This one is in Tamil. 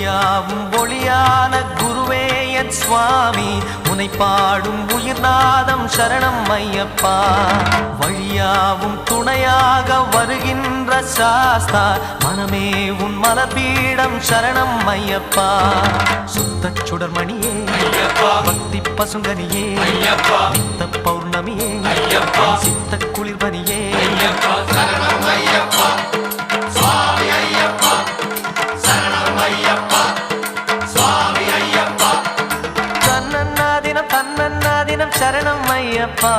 ஒளியாவும் ஒளியான குருவே என் சுவாமி உனை பாடும் உயிர்நாதம் சரணம் ஐயப்பா. வழியாவும் துணையாக வருகின்ற சாஸ்தா மனமே உன் மலபீடம் சரணம் ஐயப்பா. சுத்த சுடர்மணியே பக்தி பசுங்கனியே நித்த பௌர்ணமியே சித்த குளிர்பனியே தன்னன்னா தினம் சரணம் ஐயப்பா.